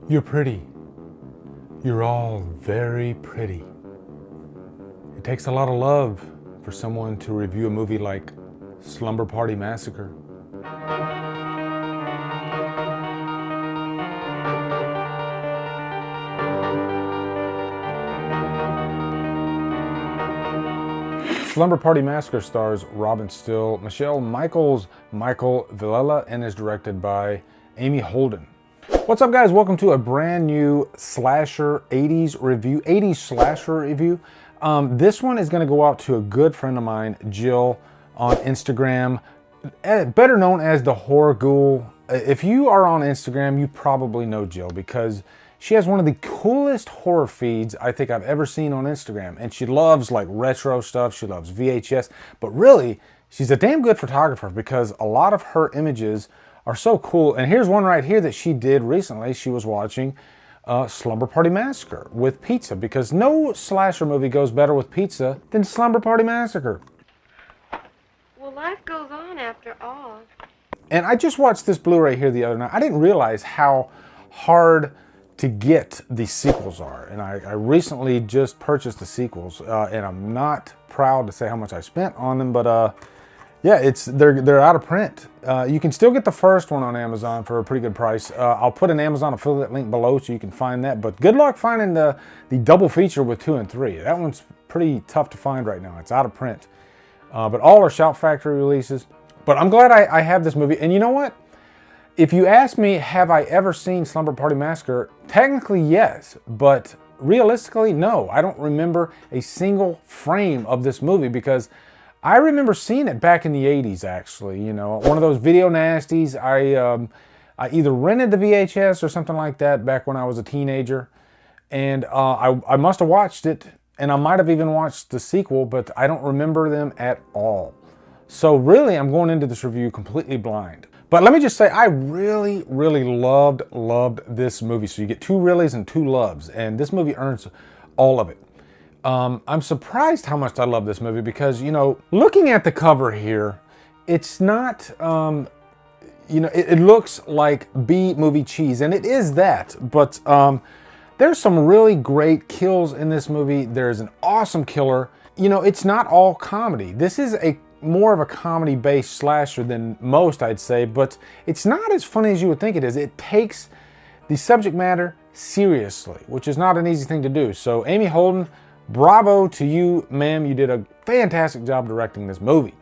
You're pretty. You're all very pretty. It takes a lot of love for someone to review a movie like Slumber Party Massacre. Slumber Party Massacre stars Robin Still, Michelle Michaels, Michael Villela, and is directed by Amy Holden. What's up, guys? Welcome to a brand new slasher 80s review, 80s slasher review. This one is going to go out to a good friend of mine, Jill, on Instagram, better known as the Horror Ghoul. If you are on Instagram, you probably know Jill because she has one of the coolest horror feeds I think I've ever seen on Instagram. And she loves like retro stuff. She loves VHS. But really, she's a damn good photographer because a lot of her images are so cool. And here's one right here that she did recently. She was watching Slumber Party Massacre with pizza because no slasher movie goes better with pizza than Slumber Party Massacre. Well, life goes on after all. And I just watched this Blu-ray here the other night. I didn't realize how hard to get the sequels are. And I recently just purchased the sequels and I'm not proud to say how much I spent on them, but yeah, they're out of print. You can still get the first one on Amazon for a pretty good price. I'll put an Amazon affiliate link below so you can find that. But good luck finding the double feature with 2 and 3. That one's pretty tough to find right now. It's out of print. But all are Shout Factory releases. But I'm glad I have this movie. And you know what? If you ask me, have I ever seen Slumber Party Massacre? Technically, yes. But realistically, no. I don't remember a single frame of this movie because I remember seeing it back in the 80s, actually. You know, one of those video nasties. I either rented the VHS or something like that back when I was a teenager. And I must have watched it, and I might have even watched the sequel, but I don't remember them at all. So really, I'm going into this review completely blind. But let me just say, I really, really loved this movie. So you get 2 reallys and 2 loves, and this movie earns all of it. I'm surprised how much I love this movie because, you know, looking at the cover here, it's not, you know, it looks like B-movie cheese, and it is that, but there's some really great kills in this movie. There's an awesome killer. You know, it's not all comedy. This is more of a comedy-based slasher than most, I'd say, but it's not as funny as you would think it is. It takes the subject matter seriously, which is not an easy thing to do. So, Amy Holden, bravo to you, ma'am. You did a fantastic job directing this movie.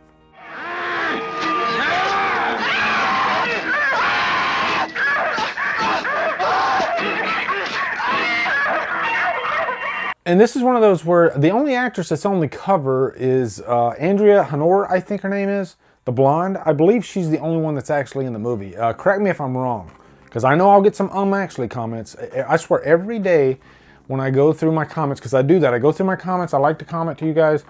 And this is one of those where the only actress that's on the cover is Andrea Honor, I think her name is, the blonde. I believe she's the only one that's actually in the movie. Correct me if I'm wrong, because I know I'll get some actually comments. I swear every day when I go through my comments, because I do that, I go through my comments, I like to comment to you guys,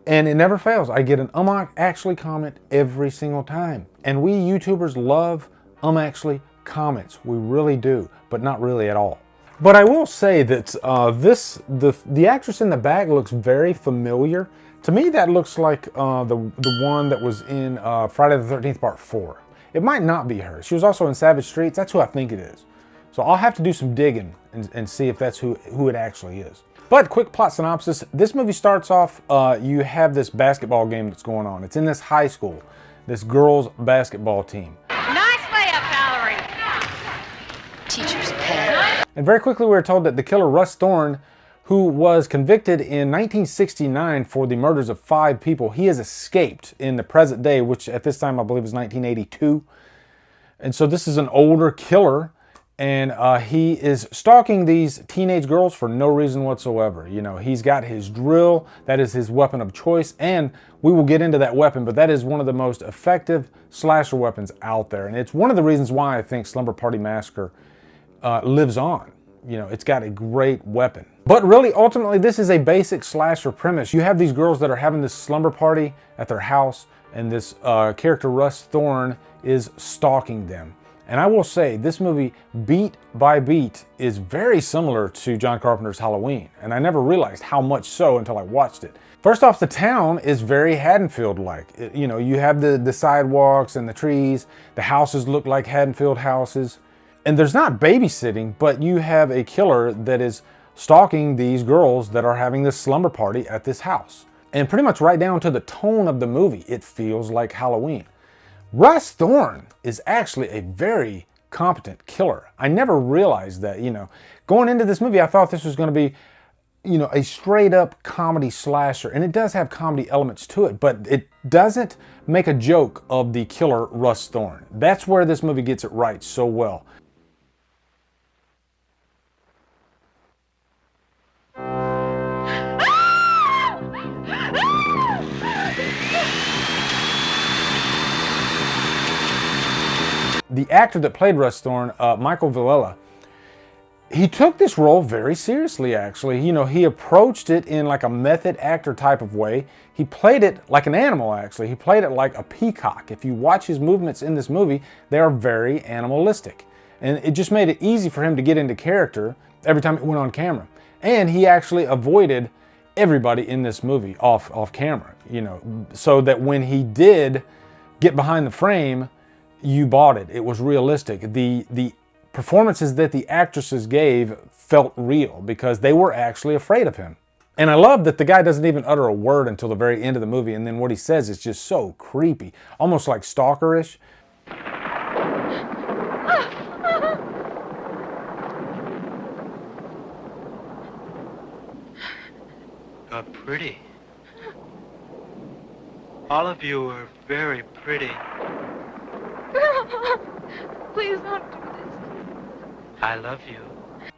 and it never fails. I get an actually comment every single time. And we YouTubers love actually comments. We really do, but not really at all. But I will say that the actress in the back looks very familiar. To me, that looks like the one that was in Friday the 13th Part 4. It might not be her. She was also in Savage Streets. That's who I think it is. So I'll have to do some digging and see if that's who it actually is. But quick plot synopsis. This movie starts off, you have this basketball game that's going on. It's in this high school, this girls' basketball team. Nice layup, Valerie. Teacher's pet. And very quickly we were told that the killer, Russ Thorne, who was convicted in 1969 for the murders of 5 people, he has escaped in the present day, which at this time I believe is 1982. And so this is an older killer, and he is stalking these teenage girls for no reason whatsoever. You know, he's got his drill, that is his weapon of choice, and we will get into that weapon, but that is one of the most effective slasher weapons out there. And it's one of the reasons why I think Slumber Party Massacre lives on. You know, it's got a great weapon. But really, ultimately, this is a basic slasher premise. You have these girls that are having this slumber party at their house, and this character, Russ Thorne, is stalking them. And I will say, this movie, beat by beat, is very similar to John Carpenter's Halloween. And I never realized how much so until I watched it. First off, the town is very Haddonfield-like. You know, you have the sidewalks and the trees. The houses look like Haddonfield houses. And there's not babysitting, but you have a killer that is stalking these girls that are having this slumber party at this house. And pretty much right down to the tone of the movie, it feels like Halloween. Russ Thorn is actually a very competent killer. I never realized that, going into this movie, I thought this was going to be, a straight up comedy slasher. And it does have comedy elements to it, but it doesn't make a joke of the killer Russ Thorn. That's where this movie gets it right so well. The actor that played Russ Thorn, Michael Villela, he took this role very seriously, actually. He approached it in like a method actor type of way. He played it like an animal, actually. He played it like a peacock. If you watch his movements in this movie, they are very animalistic. And it just made it easy for him to get into character every time it went on camera. And he actually avoided everybody in this movie off camera, so that when he did get behind the frame, you bought it. It was realistic. The performances that the actresses gave felt real because they were actually afraid of him. And I love that the guy doesn't even utter a word until the very end of the movie, and then what he says is just so creepy, almost like stalkerish. You're pretty. All of you are very pretty. Please don't do this. I love you.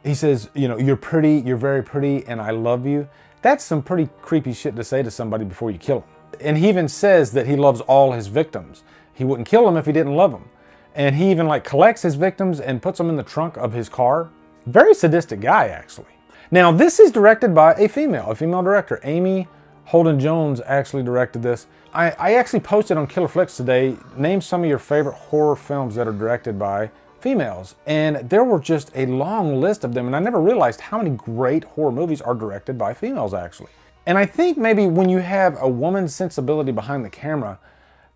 He says, you're pretty, you're very pretty, and I love you. That's some pretty creepy shit to say to somebody before you kill them. And he even says that he loves all his victims. He wouldn't kill them if he didn't love them. And he even collects his victims and puts them in the trunk of his car. Very sadistic guy, actually. Now, this is directed by a female director. Amy Holden Jones actually directed this. I actually posted on Killer Flicks today, name some of your favorite horror films that are directed by females. And there were just a long list of them, and I never realized how many great horror movies are directed by females, actually. And I think maybe when you have a woman's sensibility behind the camera,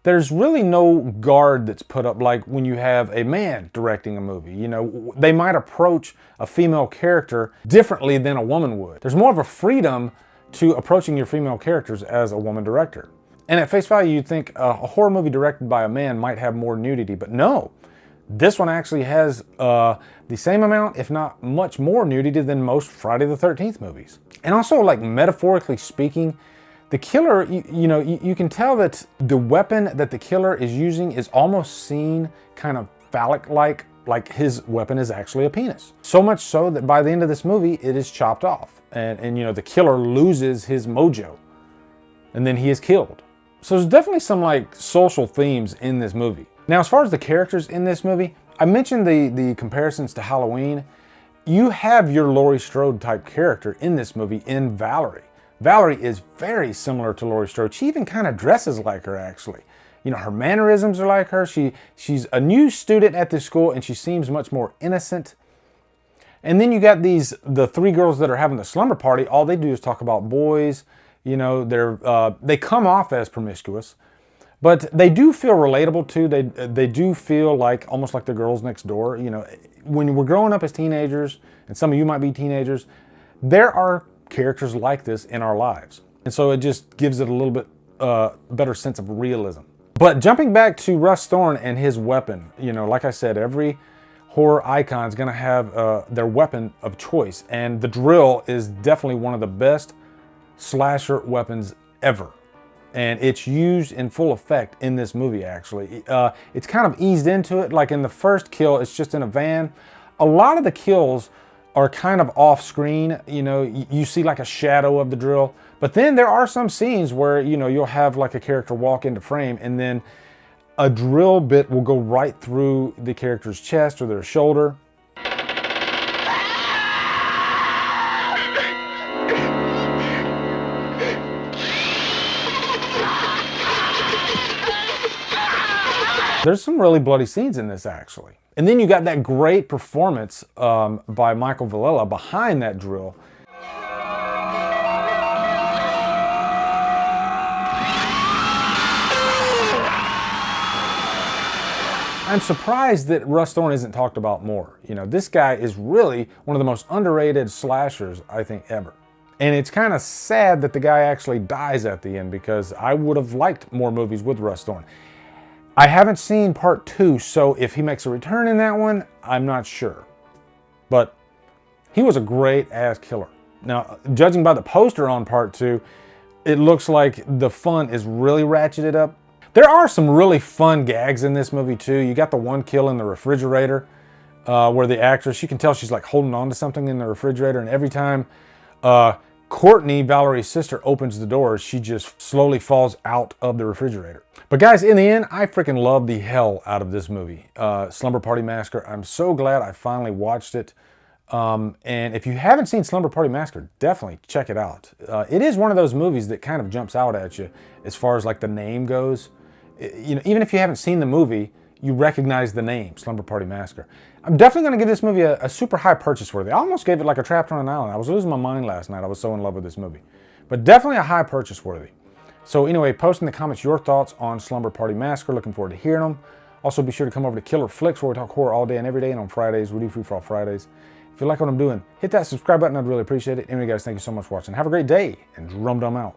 there's really no guard that's put up like when you have a man directing a movie. They might approach a female character differently than a woman would. There's more of a freedom to approaching your female characters as a woman director. And at face value, you'd think a horror movie directed by a man might have more nudity, but no. This one actually has the same amount, if not much more nudity than most Friday the 13th movies. And also, metaphorically speaking, the killer, you can tell that the weapon that the killer is using is almost seen kind of phallic-like his weapon is actually a penis. So much so that by the end of this movie, it is chopped off. And the killer loses his mojo. And then he is killed. So there's definitely some social themes in this movie. Now, as far as the characters in this movie, I mentioned the comparisons to Halloween. You have your Laurie Strode type character in this movie in Valerie. Valerie is very similar to Laurie Strode. She even kind of dresses like her, actually. Her mannerisms are like her. She's a new student at this school, and she seems much more innocent. And then you got the three girls that are having the slumber party. All they do is talk about boys. They come off as promiscuous, but they do feel relatable too. They do feel almost like the girls next door. When we're growing up as teenagers, and some of you might be teenagers, there are characters like this in our lives. And so it just gives it a little bit better sense of realism. But jumping back to Russ Thorn and his weapon, like I said, every horror icon is going to have their weapon of choice. And the drill is definitely one of the best slasher weapons ever. And it's used in full effect in this movie, actually. It's kind of eased into it. Like in the first kill, it's just in a van. A lot of the kills are kind of off screen. You see a shadow of the drill. But then there are some scenes where, you'll have a character walk into frame and then a drill bit will go right through the character's chest or their shoulder. There's some really bloody scenes in this, actually. And then you got that great performance by Michael Villela behind that drill. I'm surprised that Russ Thorn isn't talked about more. You know, this guy is really one of the most underrated slashers, I think, ever. And it's kind of sad that the guy actually dies at the end, because I would have liked more movies with Russ Thorn. I haven't seen part 2, so if he makes a return in that one, I'm not sure. But he was a great ass killer. Now, judging by the poster on part 2, it looks like the fun is really ratcheted up. There are some really fun gags in this movie too. You got the one kill in the refrigerator where the actress, you can tell she's like holding on to something in the refrigerator, and every time Courtney, Valerie's sister, opens the door, she just slowly falls out of the refrigerator. But guys, in the end, I freaking love the hell out of this movie, Slumber Party Massacre. I'm so glad I finally watched it. And if you haven't seen Slumber Party Massacre, definitely check it out. It is one of those movies that kind of jumps out at you as far as like the name goes. You know, even if you haven't seen the movie, you recognize the name, Slumber Party Massacre. I'm definitely going to give this movie a super high purchase worthy. I almost gave it like a Trapped on an Island. I was losing my mind last night. I was so in love with this movie. But definitely a high purchase worthy. So anyway, post in the comments your thoughts on Slumber Party Massacre. Looking forward to hearing them. Also, be sure to come over to Killer Flicks, where we talk horror all day and every day. And on Fridays, we do Free For All Fridays. If you like what I'm doing, hit that subscribe button. I'd really appreciate it. Anyway, guys, thank you so much for watching. Have a great day, and Drumdum out.